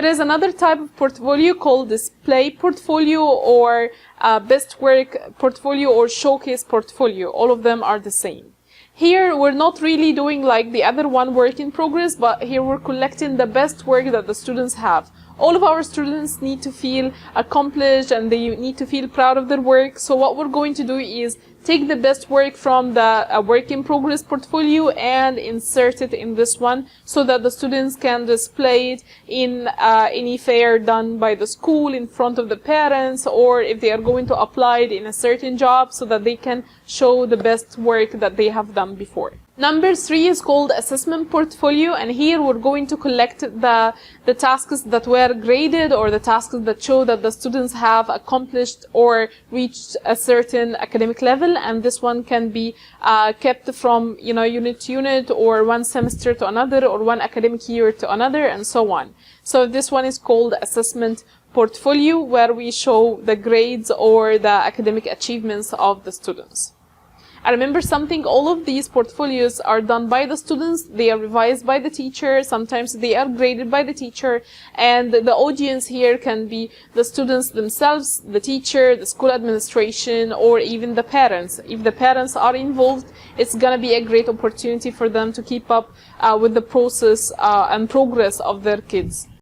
There is another type of portfolio called display portfolio or best work portfolio or showcase portfolio. All of them are the same. Here we're not really doing like the other one, work in progress, but here we're collecting the best work that the students have. All of our students need to feel accomplished and they need to feel proud of their work. So what we're going to do is take the best work from the work in progress portfolio and insert it in this one so that the students can display it in any fair done by the school in front of the parents, or if they are going to apply it in a certain job so that they can show the best work that they have done before. Number 3 is called assessment portfolio, and here we're going to collect the tasks that were graded or the tasks that show that the students have accomplished or reached a certain academic level, and this one can be kept from unit to unit or one semester to another or one academic year to another and so on. So this one is called assessment portfolio, where we show the grades or the academic achievements of the students. I remember something, all of these portfolios are done by the students, they are revised by the teacher, sometimes they are graded by the teacher, and the audience here can be the students themselves, the teacher, the school administration, or even the parents. If the parents are involved, it's gonna be a great opportunity for them to keep up with the process and progress of their kids.